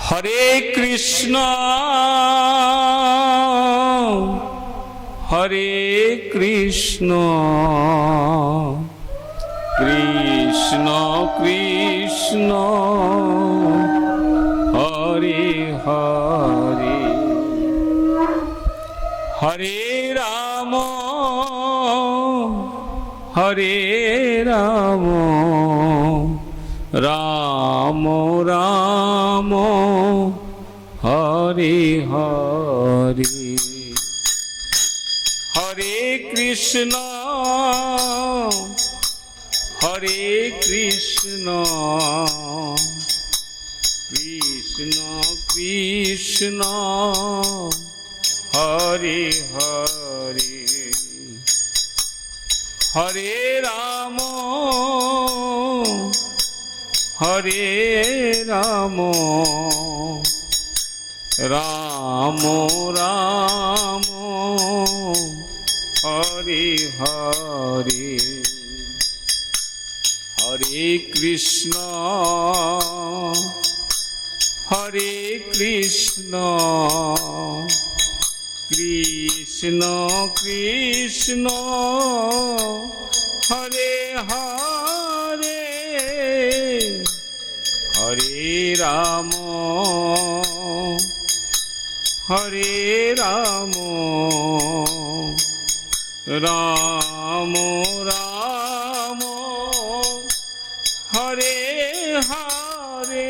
হরে কৃষ্ণ হরে কৃষ্ণ কৃষ্ণ কৃষ্ণ হরে হরে হরে রাম হরে রাম রাম রাম হরে হরে হরে কৃষ্ণ হরে কৃষ্ণ কৃষ্ণ কৃষ্ণ হরে হরে হরে রাম হরে রাম রাম রাম হরে হরে হরে কৃষ্ণ হরে কৃষ্ণ কৃষ্ণ কৃষ্ণ হরে হরে হরে রাম হরে রাম রাম রাম হরে হরে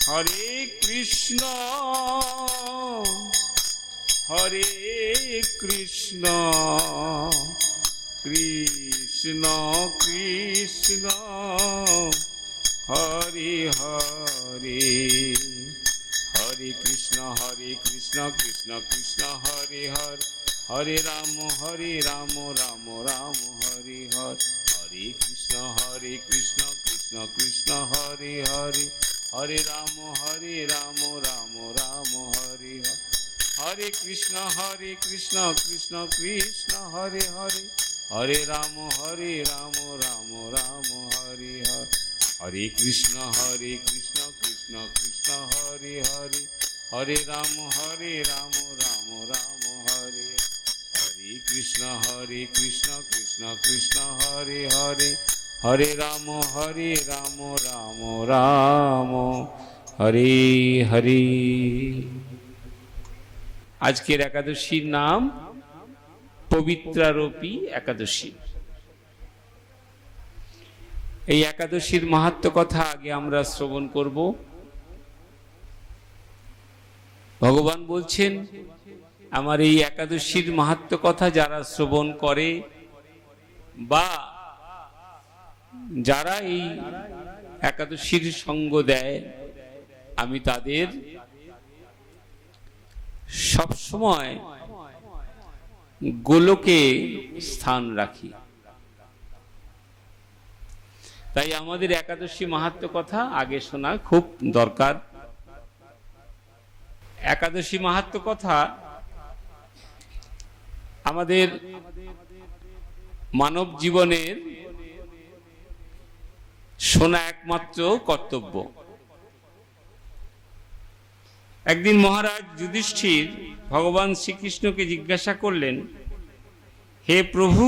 হরে কৃষ্ণ হরে কৃষ্ণ কৃষ্ণ কৃষ্ণ হরে হরে হরে কৃষ্ণ কৃষ্ণ কৃষ্ণ হরে হরে হরে রাম রাম রাম হরে হরে হরে কৃষ্ণ কৃষ্ণ কৃষ্ণ হরে হরে হরে রাম রাম রাম হরে হরে হরে কৃষ্ণ কৃষ্ণ কৃষ্ণ হরে হরে হরে রাম রাম রাম হরে হরে হরে কৃষ্ণ কৃষ্ণ কৃষ্ণ হরে হরে হরে রাম রাম রাম হরে হরে কৃষ্ণ কৃষ্ণ কৃষ্ণ হরে হরে হরে রাম রাম রাম হরে হরে। আজকের একাদশীর নাম পবিত্রারোপী একাদশী। এই একাদশীর মাহাত্ম্য কথা আগে আমরা শ্রবণ করব। ভগবান বলছেন, আমার এই একাদশীর মাহাত্ম্য কথা যারা শ্রবণ করে বা যারা এই একাদশীর সঙ্গ দেয়, আমি তাদের সবসময় গোলকে স্থান রাখি। তাই আমাদের একাদশী মাহাত্ম্য কথা আগে শোনা খুব দরকার। একাদশী মাহাত্ম্য কথা আমাদের মানব জীবনের শোনা একমাত্র কর্তব্য। একদিন মহারাজ যুধিষ্ঠির ভগবান শ্রীকৃষ্ণকে জিজ্ঞাসা করলেন, হে প্রভু,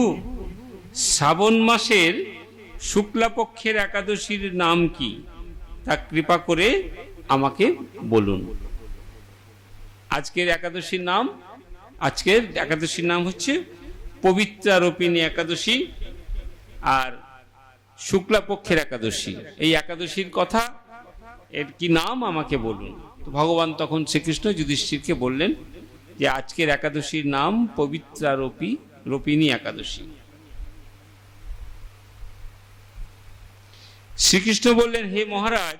শ্রাবণ মাসের শুক্লাপক্ষের একাদশীর নাম কি, তা কৃপা করে আমাকে বলুন। আজকের একাদশীর নাম হচ্ছে পবিত্রারোপিণী একাদশী আর শুক্লাপক্ষের একাদশী। এই একাদশীর কথা, এর কি নাম আমাকে বলুন। তো ভগবান তখন শ্রীকৃষ্ণ যুধিষ্ঠিরকে বললেন যে আজকের একাদশীর নাম পবিত্রারোপিণী একাদশী। শ্রীকৃষ্ণ বললেন, হে মহারাজ,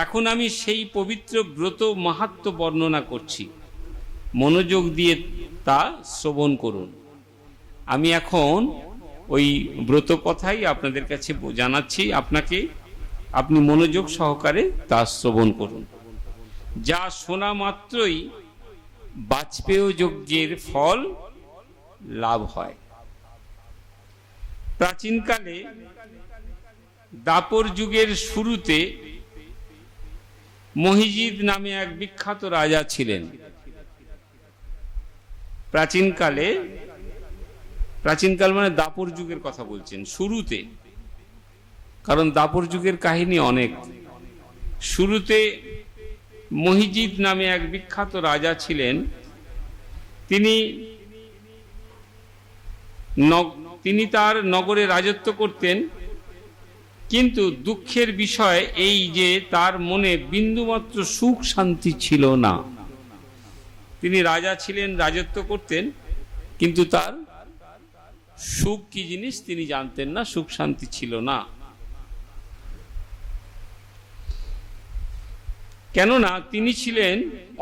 এখন আমি সেই পবিত্র ব্রত মাহাত্ম্য বর্ণনা করছি, মনোযোগ দিয়ে তা শ্রবণ করুন। আমি এখন ওই ব্রত কথাই আপনাদের কাছে জানাচ্ছি আপনাকে, আপনি মনোযোগ সহকারে তা শ্রবণ করুন। যা শোনা মাত্রই বাজপেয় যজ্ঞের ফল লাভ হয়। প্রাচীনকালে দাপর যুগের শুরুতে মহিজিদ নামে এক বিখ্যাত রাজা ছিলেন। প্রাচীনকাল মানে দাপর যুগের কথা বলছেন, শুরুতে, কারণ দাপর যুগের কাহিনী অনেক। শুরুতে মহিজিদ নামে এক বিখ্যাত রাজা ছিলেন। তিনি তার নগরে রাজত্ব করতেন, কিন্তু দুঃখের বিষয় এই যে তার মনে বিন্দুমাত্র সুখ শান্তি ছিল না। তিনি রাজা ছিলেন, রাজত্ব করতেন, কিন্তু তার সুখ কি জিনিস তিনি জানতেন না, সুখ শান্তি ছিল না। কেননা তিনি ছিলেন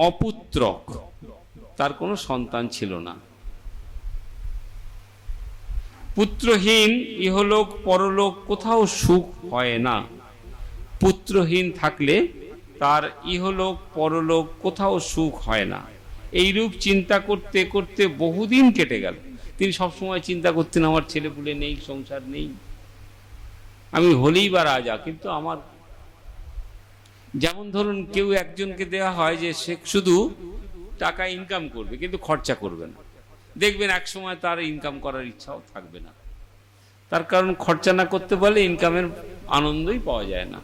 অপুত্রক, তার কোনো সন্তান ছিল না। পুত্রহীন ইহলোক পরলোক কোথাও সুখ হয় না। পুত্রহীন থাকলে তার ইহলোক পরলোক কোথাও সুখ হয় না। এইরূপ চিন্তা করতে করতে বহুদিন কেটে গেল। তিনি সবসময় চিন্তা করতেন, আমার ছেলেপুলে নেই, সংসার নেই, আমি হলেই বা রাজা, কিন্তু আমার, যেমন ধরুন কেউ একজনকে দেওয়া হয় যে সে শুধু টাকা ইনকাম করবে কিন্তু খরচা করবে না, দেখবেন এক সময় তার ইনকাম করার ইচ্ছাও থাকবে না। তার কারণ খরচা না করতে পারলে ইনকামের আনন্দই পাওয়া যায় না।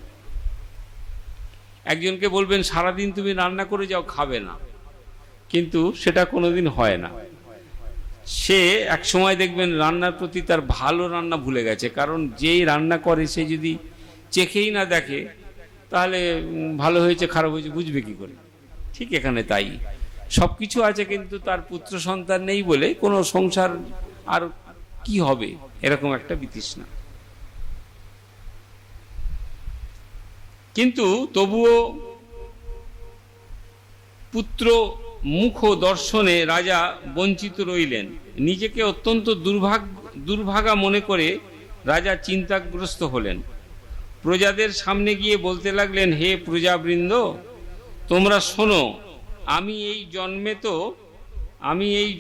একজনকে বলবেন সারাদিন তুমি রান্না করে যাও, খাবে না, কিন্তু সেটা কোনোদিন হয় না। সে এক সময় দেখবেন রান্নার প্রতি তার ভালো রান্না ভুলে গেছে, কারণ যেই রান্না করে সে যদি চেখেই না দেখে তাহলে ভালো হয়েছে খারাপ হয়েছে বুঝবে কি করে। ঠিক এখানে তাই, সবকিছু আছে কিন্তু তার পুত্র সন্তান নেই বলে কোনো সংসার আর কি হবে, এরকম একটা বিতৃষ্ণা। কিন্তু তবুও পুত্র মুখ দর্শনে রাজা বঞ্চিত রইলেন। নিজেকে অত্যন্ত দুর্ভাগা মনে করে রাজা চিন্তাগ্রস্ত হলেন। প্রজাদের সামনে গিয়ে বলতে লাগলেন, হে প্রজাবৃন্দ, তোমরা শোনো, আমি এই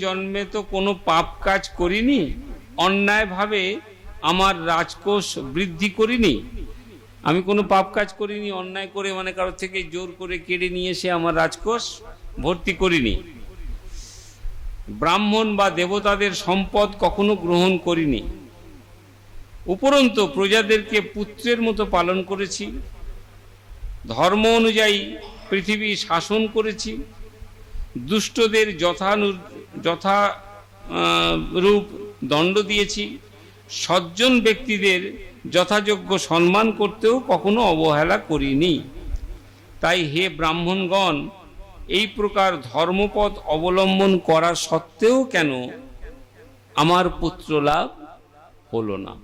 জন্মে তো কোনো পাপ কাজ করিনি, অন্যায়ভাবে আমার রাজকোষ বৃদ্ধি করিনি। আমি কোনো পাপ কাজ করিনি, অন্যায় করে মানে কারোর থেকে জোর করে কেড়ে নিয়ে এসে আমার রাজকোষ ভর্তি করিনি। ব্রাহ্মণ বা দেবতাদের সম্পদ কখনো গ্রহণ করিনি। উপরন্তু প্রজাদেরকে পুত্রের মতো পালন করেছি, ধর্ম অনুযায়ী পৃথিবী শাসন করেছি, দুষ্টদের যথারূপ দণ্ড দিয়েছি, সজ্জন ব্যক্তিদের যথাযোগ্য সম্মান করতেও কখনো অবহেলা করিনি। তাই হে ব্রাহ্মণগণ, এই প্রকার ধর্মপথ অবলম্বন করা সত্ত্বেও কেন আমার পুত্র লাভ হলো না,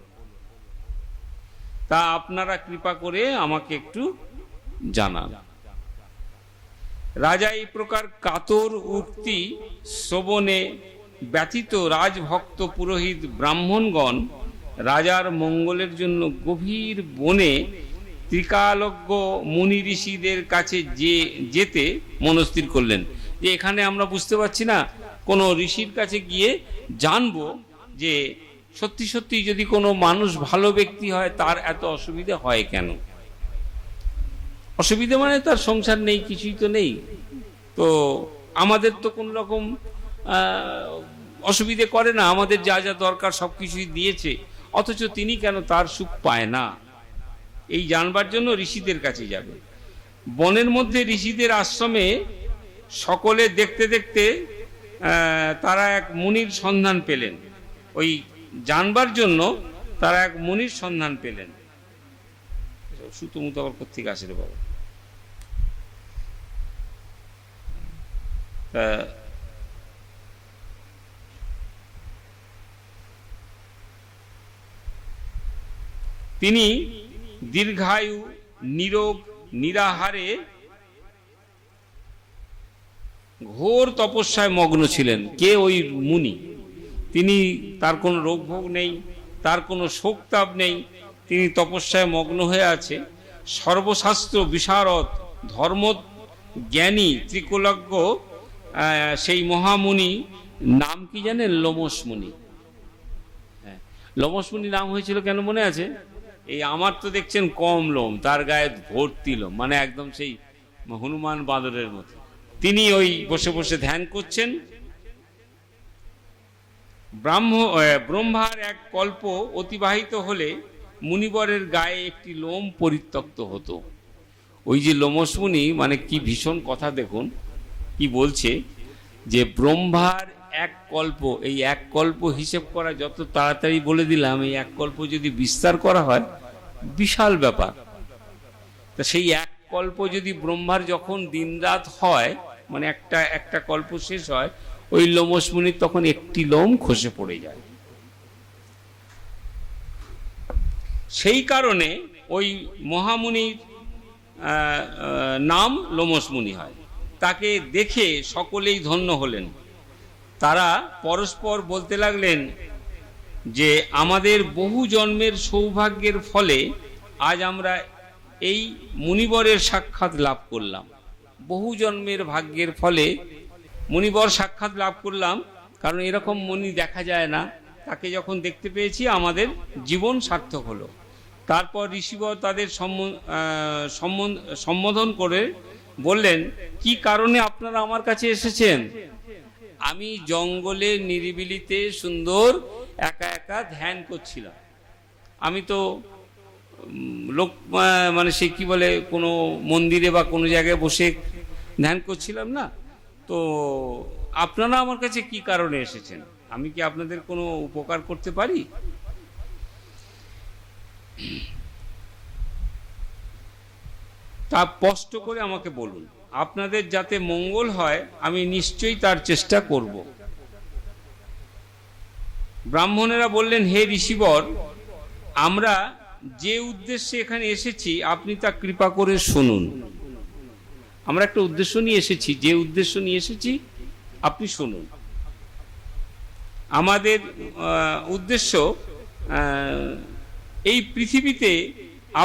তা আপনারা কৃপা করে আমাকে একটু জানান। রাজা এই প্রকার কাতর উক্তি শ্রবণে ব্যথিত রাজভক্ত পুরোহিত ব্রাহ্মণগণ রাজার মঙ্গলের জন্য গভীর বনে ত্রিকালজ্ঞ মুনি ঋষিদের কাছে যেতে মনস্থির করলেন। যে এখানে আমরা বুঝতে পারছি না, কোনো ঋষির কাছে গিয়ে জানবো যে সত্যি সত্যি যদি কোনো মানুষ ভালো ব্যক্তি হয় তার এত অসুবিধা হয় কেন। অসুবিধা মানে তার সংসার নেই, কিছুই তো নেই, তো আমাদের তো কোন রকম অসুবিধে করে না, আমাদের যা যা দরকার সবকিছুই দিয়েছে, অথচ তিনি কেন তার সুখ পায় না, এই জানবার জন্য ঋষিদের কাছে যাবে। বনের মধ্যে ঋষিদের আশ্রমে সকলে দেখতে দেখতে তারা এক মুনির সন্ধান পেলেন। ওই জানবার জন্য তারা এক মুনির সন্ধান পেলেন। সুতমুতো আবার কোথেকে আসে রে বাবা। তিনি দীর্ঘায়ু, নিরোগ, নিরাহারে ঘোর তপস্যায় মগ্ন ছিলেন। কে? ওই মুনি। তিনি, তার কোনো রোগ ভোগ নেই, তার কোনো শোক তাপ নেই, তিনি তপস্যায় মগ্ন হয়ে আছে। সর্বশাস্ত্র বিশারদ, ধর্ম জ্ঞানী, ত্রিকলজ্ঞ সেই মহামুনি নাম কি জানেন? লোমশ মুনি। হ্যাঁ, লোমশ মুনি নাম হয়েছিল কেন মনে আছে? এই আমার তো দেখছেন কম লোম, তার গায়ে ভর্তি লোম, মানে একদম সেই হনুমান বাঁদরের মতো। তিনি ওই বসে বসে ধ্যান করছেন। ব্রহ্মার এক কল্প অতিবাহিত হলে মুনিবরের গায়ে একটি লোম পরিত্যক্ত হতো। ওই যে লোমসমুনি, মানে কি ভীষণ কথা, দেখুন কি বলছে, যে ব্রহ্মার এক কল্প, এই এক কল্প হিসেব করা যত তাড়াতাড়ি বলে দিলাম, এই এক কল্প যদি বিস্তার করা হয় বিশাল ব্যাপার। তা সেই এক কল্প যদি ব্রহ্মার যখন দিনরাত হয়, মানে একটা একটা কল্প শেষ হয়, ওই লোমসমুনির তখন একটি লোম খসে পড়ে যায়। সেই কারণে ওই মহামুনির নাম লোমসমুনি হয়। তাকে দেখে সকলেই ধন্য হলেন। তারা পরস্পর বলতে লাগলেন যে আমাদের বহু জন্মের সৌভাগ্যের ফলে আজ আমরা এই মুনিবরের সাক্ষাৎ লাভ করলাম। বহু জন্মের ভাগ্যের ফলে মুনিবর সাক্ষাৎ লাভ করলাম, কারণ এরকম মুনি দেখা যায় না। তাকে যখন দেখতে পেয়েছি আমাদের জীবন সার্থক হলো। তারপর ঋষিবর তাদের সম্বোধন করে বললেন, কি কারণে আপনারা আমার কাছে এসেছেন? আমি জঙ্গলে নিরিবিলিতে সুন্দর একা একা ধ্যান করছিলাম। আমি তো লোক, মানে সে কি বলে, কোনো মন্দিরে বা কোনো জায়গায় বসে ধ্যান করছিলাম না। তো আপনারা আমার কাছে কি কারণে এসেছেন? আমি কি আপনাদের কোনো উপকার করতে পারি? তা স্পষ্ট করে আমাকে বলুন। আপনাদের যাতে মঙ্গল হয় আমি নিশ্চয়ই তার চেষ্টা করব। ব্রাহ্মণেরা বললেন, হে ঋষিবর, আমরা যে উদ্দেশ্যে এখানে এসেছি আপনি তা কৃপা করে শুনুন। আমরা একটা উদ্দেশ্য নিয়ে এসেছি, যে উদ্দেশ্য নিয়ে এসেছি আপনি শুনুন। আমাদের উদ্দেশ্য, এই পৃথিবীতে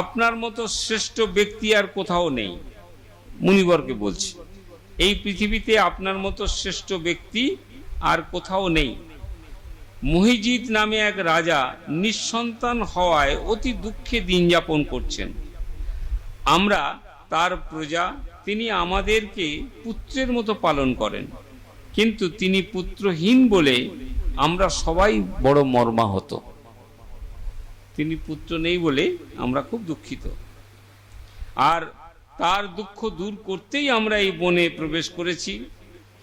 আপনার মতো শ্রেষ্ঠ ব্যক্তি আর কোথাও নেই। মুনিবরকে বলছি, এই পৃথিবীতে আপনার মতো শ্রেষ্ঠ ব্যক্তি আর কোথাও নেই। মহিজিৎ নামে এক রাজা নিঃসন্তান হওয়ায় অতি দুঃখে দিন যাপন করছেন। আমরা তার প্রজা। তিনি আমাদেরকে পুত্রের মতো পালন করেন, কিন্তু তিনি পুত্রহীন বলে আমরা সবাই বড় মর্মাহত। তিনি পুত্র নেই বলে আমরা খুব দুঃখিত। আর তার দুঃখ দূর করতেই আমরা এই বনে প্রবেশ করেছি।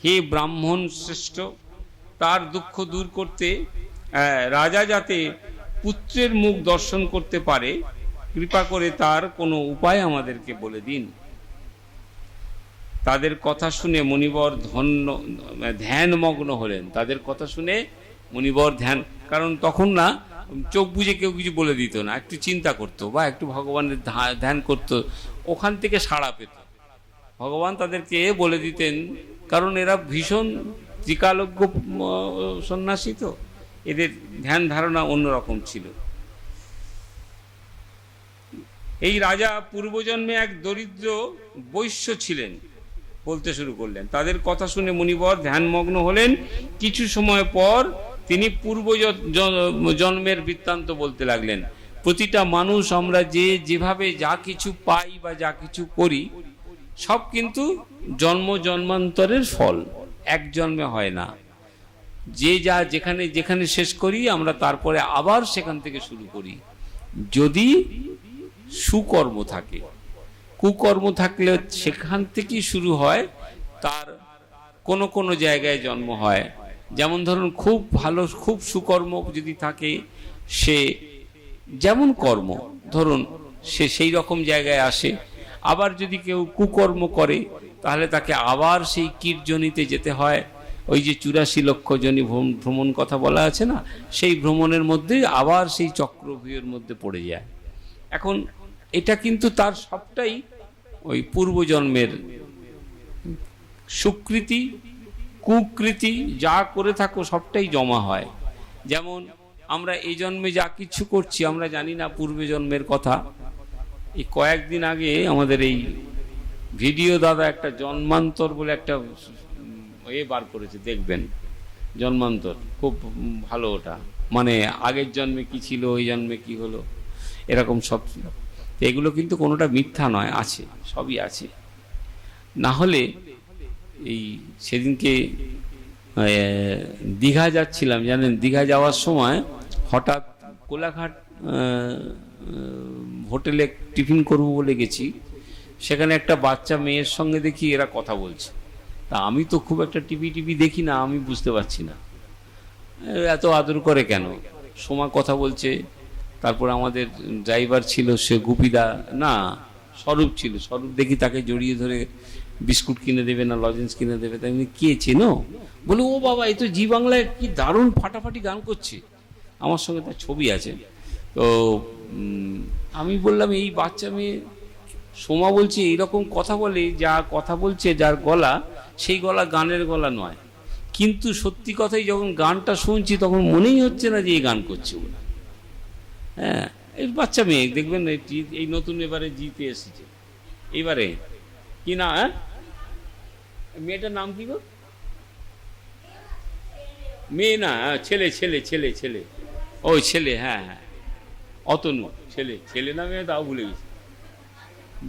হে ব্রাহ্মণ শ্রেষ্ঠ, তার দুঃখ দূর করতে রাজা যাতে পুত্রের মুখ দর্শন করতে পারে, কৃপা করে তার কোনো উপায় আমাদেরকে বলে দিন। তাদের কথা শুনে মুনিবর ধ্যানমগ্ন হলেন। তাদের কথা শুনে মুনিবর ধ্যান, কারণ তখন না চোখ বুঝে কেউ কিছু বলে দিত না, একটু চিন্তা করতো বা একটু ভগবানের ধ্যান করতো, ওখান থেকে সাড়া পেত। ভগবান তাদেরকে বলে দিতেন, কারণ এরা ভীষণ ত্রিকালজ্ঞ সন্ন্যাসী, তো এদের ধ্যান ধারণা অন্যরকম ছিল। এই রাজা পূর্বজন্মে এক দরিদ্র বৈশ্য ছিলেন বলতে শুরু করলেন। তাদের কথা শুনে মুনিবর ধ্যানমগ্ন হলেন। কিছু সময় পর তিনি পূর্ব জন্মের বৃত্তান্ত বলতে লাগলেন। প্রতিটা মানুষ, আমরা যেভাবে যা কিছু পাই বা যা কিছু করি, সব কিন্তু জন্মান্তরের ফল, এক জন্মে হয় না। যে যা যেখানে যেখানে শেষ করি আমরা তারপরে আবার সেখান থেকে শুরু করি, যদি সুকর্ম থাকে। কুকর্ম থাকলে সেখান থেকেই শুরু হয়, তার কোনো কোনো জায়গায় জন্ম হয়। যেমন ধরুন, খুব ভালো, খুব সুকর্ম যদি থাকে, সে যেমন কর্ম ধরুন সে সেই রকম জায়গায় আসে। আবার যদি কেউ কুকর্ম করে, তাহলে তাকে আবার সেই কীর্জনিতে যেতে হয়। ওই যে 84 লক্ষ জনি ভ্রমণ কথা বলা আছে না, সেই ভ্রমণের মধ্যে আবার সেই চক্রভিউর মধ্যে পড়ে যায়। এখন এটা কিন্তু তার সবটাই ওই পূর্বজন্মের সুকৃতি কুকৃতি, যা করে থাকো সবটাই জমা হয়। যেমন আমরা এই জন্মে যা কিছু করছি আমরা জানি না পূর্বে জন্মের কথা। এই কয়েকদিন আগে আমাদের এই ভিডিও দাদা একটা জন্মান্তর বলে একটা বার করেছে, দেখবেন। জন্মান্তর খুব ভালো, ওটা মানে আগের জন্মে কি ছিল, ওই জন্মে কি হলো, এরকম সব। এগুলো কিন্তু কোনোটা মিথ্যা নয়, আছে, সবই আছে। না হলে এই সেদিনকে দীঘা যাচ্ছিলাম, জানেন, দীঘা যাওয়ার সময় হঠাৎ কোলাঘাট হোটেলে টিফিন করবো বলে গেছি। সেখানে একটা বাচ্চা মেয়ের সঙ্গে দেখি এরা কথা বলছে। তা আমি তো খুব একটা টিভি দেখি না, আমি বুঝতে পারছি না এত আদর করে কেন। সোমা কথা বলছে, তারপর আমাদের ড্রাইভার ছিল সে গুপিদা, না স্বরূপ ছিল, স্বরূপ দেখি তাকে জড়িয়ে ধরে বিস্কুট কিনে দেবে না লজেন্স কিনে দেবে। তাই আমি কে চেনো, বলে ও বাবা এই তো জি বাংলায় কি দারুণ ফাটাফাটি গান করছে, আমার সঙ্গে তার ছবি আছে। তো আমি বললাম এই বাচ্চা মেয়ে, সোমা বলছে এইরকম কথা বলে, যা কথা বলছে যার গলা, সেই গলা গানের গলা নয়। কিন্তু সত্যি কথাই যখন গানটা শুনছি তখন মনেই হচ্ছে না যে এই গান করছে বলে। হ্যাঁ, এই বাচ্চা মেয়ে দেখবেন এই নতুন এবারে জিতে এসেছে, এইবারে কি না, মেয়েটার নাম কি গো? মেয়ে না, ছেলে ছেলে ছেলে ছেলে, ওই ছেলে, হ্যাঁ হ্যাঁ, অতনু, ছেলে, ছেলে না মেয়ে তাও ভুলে গেছি,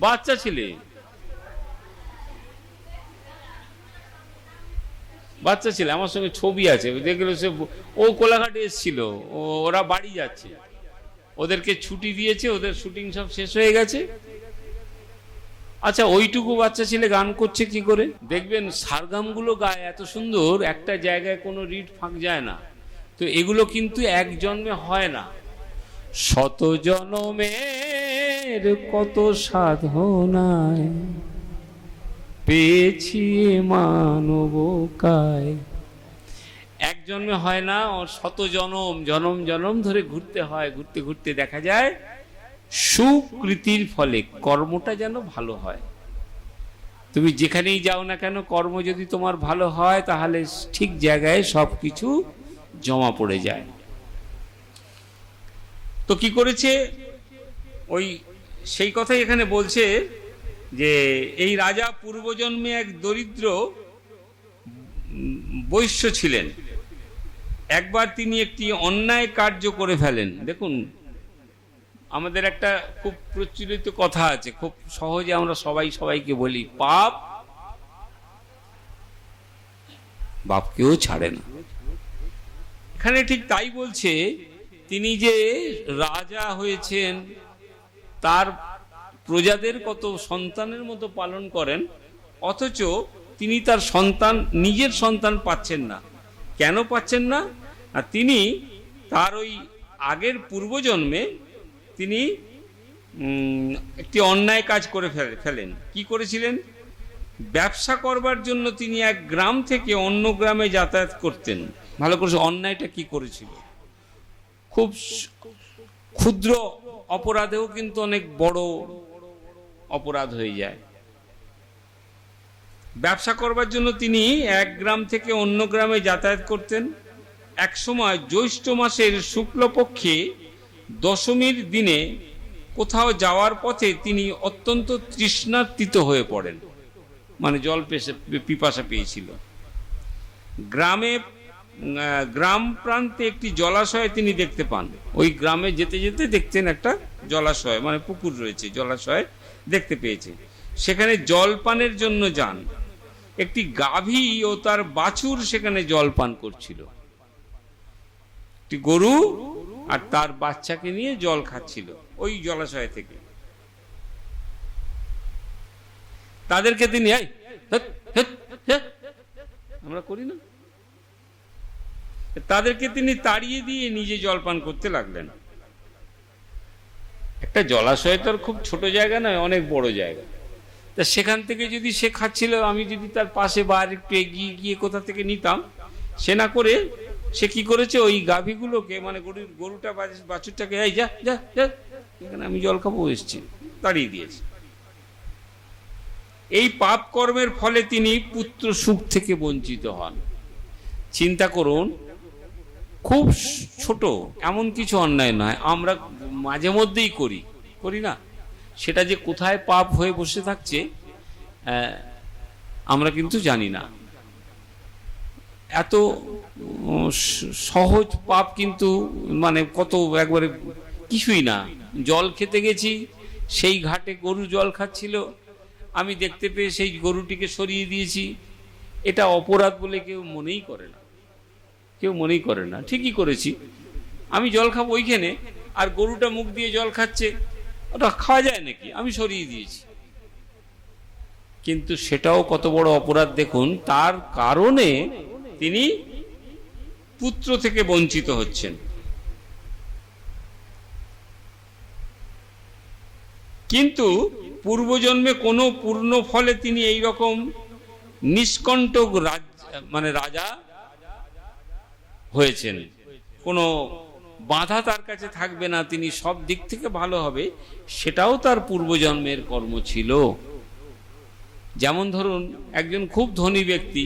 বাচ্চা ছেলে, বাচ্চা ছেলে, আমার সঙ্গে ছবি আছে, দেখলো সে, ও কোলাঘাটে এসেছিল, ওরা বাড়ি যাচ্ছে, ওদেরকে ছুটি দিয়েছে, ওদের শুটিং সব শেষ হয়ে গেছে। আচ্ছা, ওইটুকু বাচ্চা ছেলে গান করছে কি করে দেখবেন, সারগামগুলো গায় এত সুন্দর, একটা জায়গায় কোনো রিড ফাঁক যায় না। তো এগুলো কিন্তু এক জন্মে হয় না, শত জনমের কত সাধনায় পেয়েছি মানব কায়। এক জন্মে হয় না, শত জনম জনম জনম ধরে ঘুরতে হয়, ঘুরতে ঘুরতে দেখা যায় সুকৃতির ফলে কর্মটা যেন ভালো হয়। তুমি যেখানেই যাও না কেন, কর্ম যদি তোমার ভালো হয় তাহলে ঠিক জায়গায় সবকিছু জমা পড়ে যায়। তো কি করেছে, ওই সেই কথাই এখানে বলছে যে এই রাজা পূর্বজন্মে এক দরিদ্র বৈশ্য ছিলেন। একবার তিনি একটি অন্যায় কার্য করে ফেলেন। দেখুন, আমাদের একটা খুব প্রচলিত কথা আছে, খুব সহজে আমরা সবাইকে বলি, পাপ বাপকেও ছাড়ে না। এখানে ঠিক তাই বলছে, তিনি যে রাজা হয়েছেন, তার প্রজাদের কত সন্তানের মতো পালন করেন, অথচ তিনি তার সন্তান, নিজের সন্তান পাচ্ছেন না। কেন পাচ্ছেন না? তিনি তার ওই আগের পূর্বজন্মে তিনি একটি অন্যায় কাজ করে ফেলেন। কি করেছিলেন? ব্যবসা করবার জন্য তিনি এক গ্রাম থেকে অন্য গ্রামে যাতায়াত করতেন। ভালো করে, অন্যায়টা কি করেছিল? খুব ক্ষুদ্র অপরাধেও কিন্তু অনেক বড় অপরাধ হয়ে যায়। ব্যবসা করবার জন্য তিনি এক গ্রাম থেকে অন্য গ্রামে যাতায়াত করতেন। এক সময় জ্যৈষ্ঠ মাসের শুক্লপক্ষে দশমীর দিনে কোথাও যাওয়ার পথে তিনি অত্যন্ত তৃষ্ণার্তিত হয়ে পড়েন, মানে জল পিপাসা পেয়েছিল। গ্রাম প্রান্তে একটি জলাশয় তিনি দেখতে পান। ওই গ্রামে যেতে যেতে দেখতেন একটা জলাশয়, মানে পুকুর রয়েছে, জলাশয় দেখতে পেয়েছে। সেখানে জলপানের জন্য যান। একটি গাভী ও তার বাছুর সেখানে জলপান করছিল। একটি গরু আর তার বাচ্চাকে নিয়ে জল খাচ্ছিল ওই জলাশয় থেকে। তাদেরকে তিনি, আমরা করি না, তাদেরকে তিনি তাড়িয়ে দিয়ে নিজে জলপান করতে লাগলেন। একটা জলাশয় তো খুব ছোট জায়গা নয়, অনেক বড় জায়গা। তা সেখান থেকে যদি সে খাচ্ছিল, আমি যদি তার পাশে বা একটু এগিয়ে গিয়ে কোথা থেকে নিতাম, সে না করে সে কি করেছে, ওই গাভীগুলোকে, মানে গরুটা বাছুরটাকে, এই যা যা যা, এখানে আমি জল খাবো এসছি, তাড়িয়ে দিয়েছে। এই পাপ কর্মের ফলে তিনি পুত্র সুখ থেকে বঞ্চিত হন। চিন্তা করুন, খুব ছোট এমন কিছু অন্যায় নয়, আমরা মাঝে মধ্যেই করি না, সেটা যে কোথায় পাপ হয়ে বসে থাকছে আমরা কিন্তু জানি না। এত সহজ পাপ কিন্তু, মানে কত, একবারে কিছুই না। জল খেতে গেছি, সেই ঘাটে গরু জল খাচ্ছিল, আমি দেখতে পেয়ে সেই গরুটিকে সরিয়ে দিয়েছি, এটা অপরাধ বলে কেউ মনেই করে না, কেউ মনেই করে না। ঠিকই করেছি, আমি জল খাবো ওইখানে, আর গরুটা মুখ দিয়ে জল খাচ্ছে, ওটা খাওয়া যায় নাকি, আমি সরিয়ে দিয়েছি। কিন্তু সেটাও কত বড় অপরাধ দেখুন, তার কারণে তিনি পুত্র থেকে বঞ্চিত হচ্ছেন। কিন্তু পূর্বজন্মে কোনো পূর্ণ ফলে তিনি এই রকম নিষ্কণ্টক রাজা হয়েছেন, কোনো বাধা তার কাছে থাকবে না, তিনি সব দিক থেকে ভালো হবে, সেটাও তার পূর্বজন্মের কর্ম ছিল। যেমন ধরুন একজন খুব ধনী ব্যক্তি,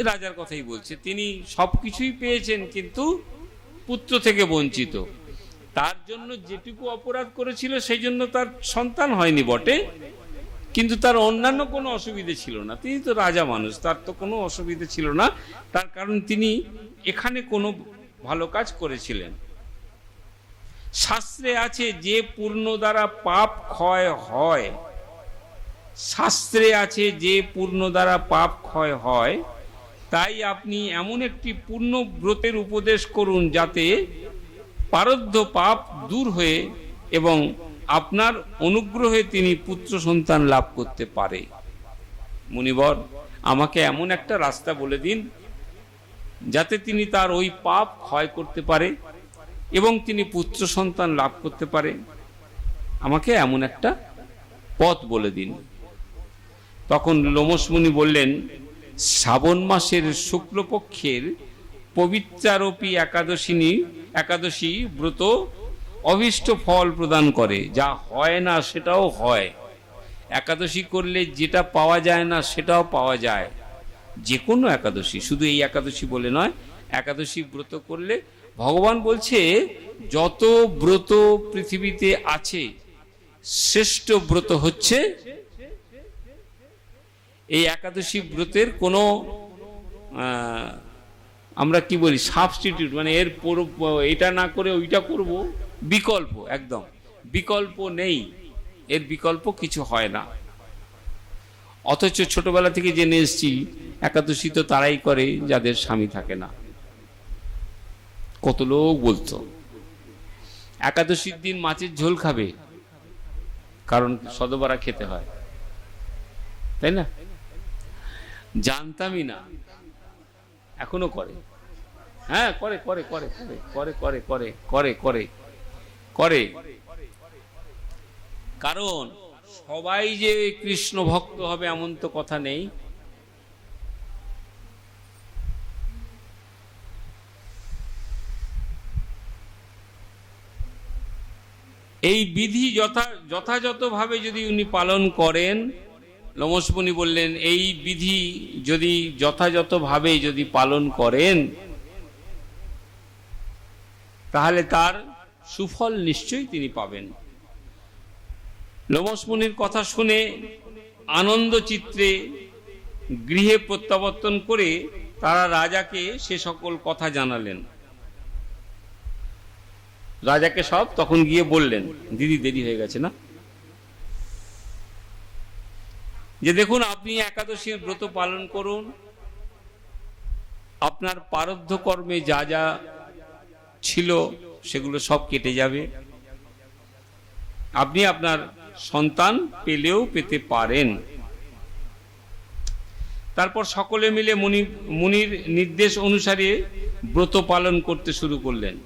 রাজার কথাই বলছে, তিনি সবকিছুই পেয়েছেন কিন্তু পুত্র থেকে বঞ্চিত। তার জন্য যেটুকু অপরাধ করেছিল সেই জন্য তার সন্তান হয়নি বটে, কিন্তু তার অন্যান্য কোনো অসুবিধে ছিল না। তিনি তো রাজা মানুষ, তার তো কোনো অসুবিধে ছিল না, তার কারণ তিনি এখানে কোনো ভালো কাজ করেছিলেন। শাস্ত্রে আছে যে পূর্ণ দ্বারা পাপ ক্ষয় হয়, শাস্ত্রে আছে যে পূর্ণ দ্বারা পাপ ক্ষয় হয়, তাই আপনি এমন একটি পূর্ণ ব্রতের উপদেশ করুন যাতে পারদ্ধ পাপ দূর হয়ে এবং আপনার অনুগ্রহে তিনি পুত্র সন্তান লাভ করতে পারে। মুনিবর, আমাকে এমন একটা রাস্তা বলে দিন যাতে তিনি তার ওই পাপ ক্ষয় করতে পারে এবং তিনি পুত্র সন্তান লাভ করতে পারে, আমাকে এমন একটা পথ বলে দিন। তখন লোমশ মুনি বললেন, শ্রাবণ মাসের শুক্লপক্ষের পবিত্রারোপী একাদশী ব্রত অভীষ্ট ফল প্রদান করে, যা হয় না সেটাও হয়। একাদশী করলে যেটা পাওয়া যায় না সেটাও পাওয়া যায়, যে কোনো একাদশী, শুধু এই একাদশী বলে নয়, একাদশী ব্রত করলে ভগবান বলছে যত ব্রত পৃথিবীতে আছে শ্রেষ্ঠ ব্রত হচ্ছে এই একাদশী ব্রতের কোনো আমরা কি বলি সাবস্টিটিউট, মানে এর এটা না করে ওইটা করব, বিকল্প, একদম বিকল্প নেই, এর বিকল্প কিছু হয় না। অথচ ছোটবেলা থেকে জেনে এসেছি একাদশী তো তারাই করে যাদের স্বামী থাকে না। কত লোক বলতো একাদশীর দিন মাছের ঝোল খাবে, কারণ সদবরা খেতে হয়, তাই না? জানতামই না, এখনো করে। হ্যাঁ, করে করে করে করে করে করে করে করে করে করে কারণ সবাই যে কৃষ্ণ ভক্ত হবে এমন তো কথা নেই। এই বিধি যথাযথভাবে যদি উনি পালন করেন, লোমশ মুনি বললেন, এই বিধি যদি যথাযথভাবে যদি পালন করেন তাহলে তার সুফল নিশ্চয়ই তিনি পাবেন। লোমশ মুনির কথা শুনে আনন্দ চিত্রে গৃহে প্রত্যাবর্তন করে তারা রাজাকে সে সকল কথা জানালেন। রাজাকে সব তখন গিয়ে বললেন, দিদি দেরি হয়ে গেছে না, যে দেখুন আপনি একাদশীর ব্রত পালন করুন, আপনার প্রারব্ধ কর্মে যা যা ছিল সেগুলো সব কেটে যাবে, আপনি আপনার সন্তান পেলেও পেতে পারেন। তারপর সকলে মিলে মুনির নির্দেশ অনুসারে ব্রত পালন করতে শুরু করলেন।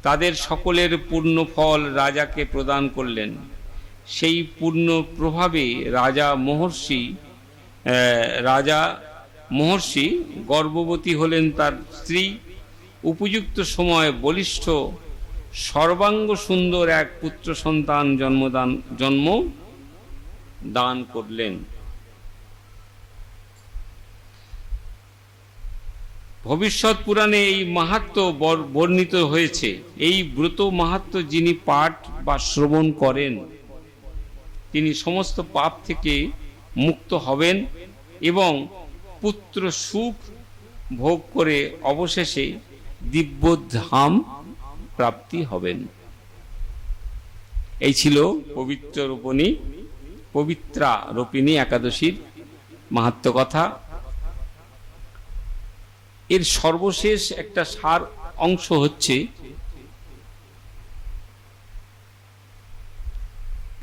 তাদের সকলের পূর্ণ ফল রাজাকে প্রদান করলেন। সেই পূর্ণ প্রভাবে রাজা মহর্ষি গর্ভবতী হলেন। তার স্ত্রী উপযুক্ত সময় বলিষ্ঠ সর্বাঙ্গ সুন্দর এক পুত্র সন্তান জন্ম দান করলেন। ভবিষ্যৎ পুরাণে এই মাহাত্ম্য বর্ণিত হয়েছে। এই ব্রত মাহাত্ম্য যিনি পাঠ বা শ্রবণ করেন তিনি সমস্ত পাপ থেকে মুক্ত হবেন এবং পুত্র সুখ ভোগ করে অবশেষে দিব্যধাম প্রাপ্তি হবেন। এই ছিল পবিত্র রূপণী পবিত্রা রূপিণী একাদশীর মাহাত্ম্য কথা। এর সর্বশেষ একটা সার অংশ হচ্ছে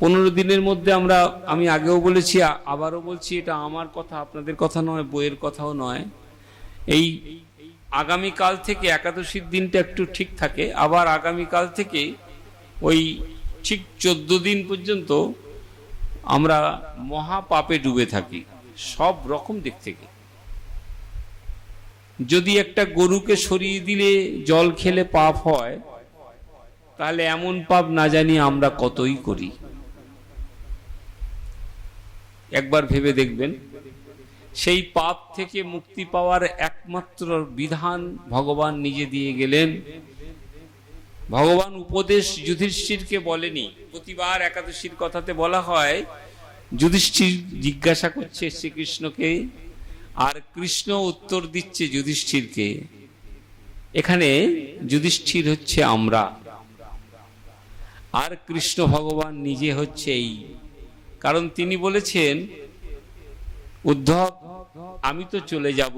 15 দিনের মধ্যে আমি আগেও বলেছি, আবারও বলছি, এটা আমার কথা, আপনাদের কথা নয়, বইয়ের কথাও নয়। এই আগামীকাল থেকে একাদশীর দিনটা একটু ঠিক থাকে, আবার আগামীকাল থেকে ওই ঠিক 14 দিন পর্যন্ত আমরা মহাপাপে ডুবে থাকি সব রকম দিক থেকে। যদি একটা গরুকে সরিয়ে দিলে জল খেলে পাপ হয়, তাহলে এমন পাপ না জানি আমরা কতই করি। একবার ভেবে দেখবেন, সেই পাপ থেকে মুক্তি পাওয়ার একমাত্র বিধান ভগবান নিজে দিয়ে গেলেন। ভগবান উপদেশ যুধিষ্ঠিরকে বলেনি। প্রতিবার একাদশীর কথাতে বলা হয়, যুধিষ্ঠির জিজ্ঞাসা করছে শ্রীকৃষ্ণকে, আর কৃষ্ণ উত্তর দিচ্ছে যুধিষ্ঠিরকে। এখানে যুধিষ্ঠির হচ্ছে আমরা, আর কৃষ্ণ ভগবান নিজে হচ্ছে এই। কারণ তিনি বলেছেন, উদ্ধব, আমি তো চলে যাব,